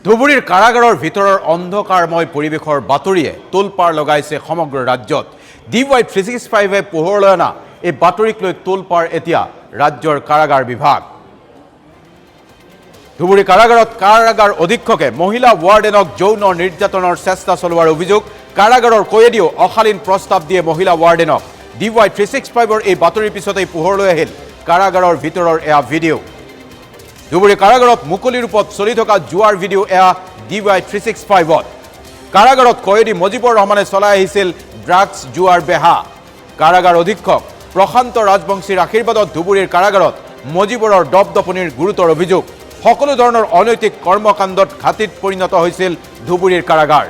ধুবুৰীৰ কাৰাগাৰৰ ভিতৰৰ অন্ধকাৰময় পৰিৱেশৰ বাতৰিয়ে তোলপাৰ লগাইছে সমগ্ৰ ৰাজ্যত। DY 365 পোহৰলৈ অনা এই বাতৰিক লৈ তোলপাৰ এতিয়া ৰাজ্যৰ কাৰাগাৰ বিভাগ। ধুবুৰী কাৰাগাৰত কাৰাগাৰ অধীক্ষকে মহিলা ৱাৰ্ডেনক যৌন নিৰ্যাতনৰ চেষ্টা চলোৱাৰ অভিযোগ। কাৰাগাৰৰ কয়েদিও অশালীন প্ৰস্তাৱ দিয়ে মহিলা ৱাৰ্ডেনক। DY 365 এই বাতৰিৰ পিছতেই পোহৰলৈ আহিল কাৰাগাৰৰ ভিতৰৰ এয়া ভিডিঅ'। ধুবুৰী কাৰাগাৰত মুকলি ৰূপত চলি থকা জুৱাৰ ভিডিঅ' এয়া DY 365। কাৰাগাৰত কয়েদী মজিবুৰ ৰহমানে চলাই আহিছিল ড্ৰাগছ জুৱাৰ বেহা। কাৰাগাৰ অধীক্ষক প্ৰশান্ত ৰাজবংশীৰ আশীৰ্বাদত ধুবুৰীৰ কাৰাগাৰত মজিবুৰৰ দপদপনিৰ গুৰুতৰ অভিযোগ। সকলো ধৰণৰ অনৈতিক কৰ্মকাণ্ডত ঘাটিত পৰিণত হৈছিল ধুবুৰীৰ কাৰাগাৰ।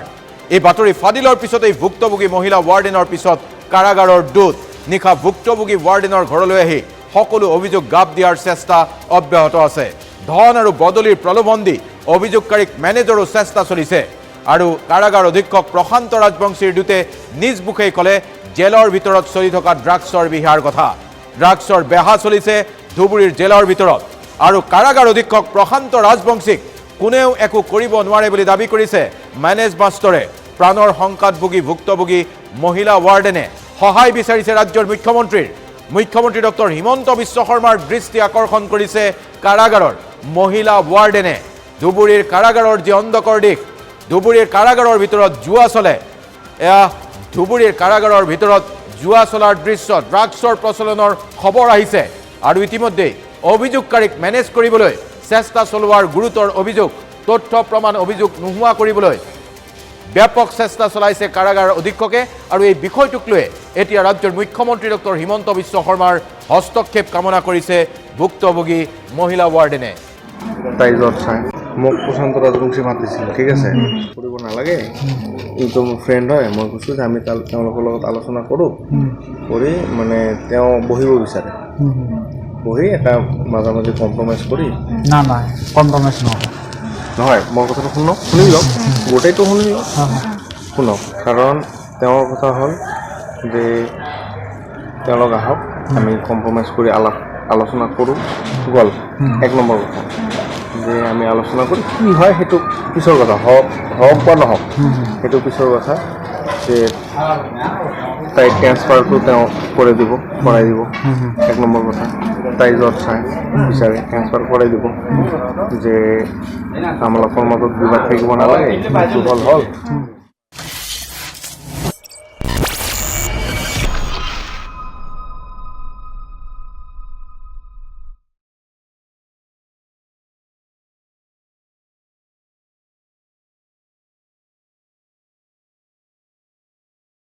এই বাতৰি ফাদিলৰ পিছতেই ভুক্তভোগী মহিলা ৱাৰ্ডেনৰ পিছত কাৰাগাৰৰ দূত। নিশা ভুক্তভোগী ৱাৰ্ডেনৰ ঘৰলৈ আহি সকলো অভিযোগ গাপ দিয়াৰ চেষ্টা অব্যাহত আছে। ধন আৰু বদলিৰ প্ৰলোভন দি অভিযোগকাৰীক মেনেজৰো চেষ্টা চলিছে। আৰু কাৰাগাৰ অধীক্ষক প্ৰশান্ত ৰাজবংশীৰ দূতে নিজ মুখেই ক'লে জেলৰ ভিতৰত চলি থকা ড্ৰাগছৰ বিহাৰ কথা। ড্ৰাগছৰ বেহা চলিছে ধুবুৰীৰ জেলৰ ভিতৰত। আৰু কাৰাগাৰ অধীক্ষক প্ৰশান্ত ৰাজবংশীক কোনেও একো কৰিব নোৱাৰে বুলি দাবী কৰিছে মেনেজ মাষ্টৰে। প্ৰাণৰ শংকাত ভুগী ভুক্তভোগী মহিলা ৱাৰ্ডেনে সহায় বিচাৰিছে ৰাজ্যৰ মুখ্যমন্ত্ৰীৰ। মুখ্যমন্ত্ৰী ডক্টৰ হিমন্ত বিশ্ব শৰ্মাৰ দৃষ্টি আকৰ্ষণ কৰিছে কাৰাগাৰৰ মহিলা ৱাৰ্ডেনে। ধুবুৰীৰ কাৰাগাৰৰ যি অন্ধকাৰ দিশ, ধুবুৰীৰ কাৰাগাৰৰ ভিতৰত জুৱা চলে, এয়া ধুবুৰীৰ কাৰাগাৰৰ ভিতৰত জুৱা চলাৰ দৃশ্য, ড্ৰাগছৰ প্ৰচলনৰ খবৰ আহিছে। আৰু ইতিমধ্যেই অভিযোগকাৰীক মেনেজ কৰিবলৈ চেষ্টা চলোৱাৰ গুৰুতৰ অভিযোগ, তথ্য প্ৰমাণ অভিযোগ নোহোৱা কৰিবলৈ ব্যাপক চেষ্টা চলাইছে কাৰাগাৰ অধীক্ষকে। আৰু এই বিষয়টোক লৈ এতিয়া ৰাজ্যৰ মুখ্যমন্ত্ৰী ডক্টৰ হিমন্ত বিশ্ব শৰ্মাৰ হস্তক্ষেপ কামনা কৰিছে ভুক্তভোগী মহিলা ৱাৰ্ডেনে। মোক প্ৰশান্ত ৰাজবংশী মাতিছিল, ঠিক আছে, কৰিব নালাগে, কিন্তু মোৰ ফ্ৰেণ্ড হয়। মই কৈছোঁ যে আমি তেওঁলোকৰ লগত আলোচনা কৰোঁ, কৰি মানে তেওঁ বহিব বিচাৰে, বহি এটা মাজে কম্প্ৰমাইজ কৰি না কম্প্ৰমাইজ নহয়। মোৰ কথাটো শুনক, শুনি লওক, গোটেইটো শুনি লওক, শুনক। কাৰণ তেওঁৰ কথা হ'ল যে তেওঁলোক আহক, আমি কম্প্ৰমাইজ কৰি আলোচনা কৰোঁ, গ'ল। এক নম্বৰ কথা যে আমি আলোচনা কৰি কি হয় সেইটো পিছৰ কথা, হওক বা নহওক সেইটো পিছৰ কথা। যে তাই ট্ৰেন্সফাৰটো তেওঁ কৰাই দিব। এক নম্বৰ কথা, তাই য'ত চাই বিচাৰে ট্ৰেন্সফাৰ কৰাই দিব। যে আমালোকৰ মাজত বিবাদ থাকিব নালাগে, হ'ল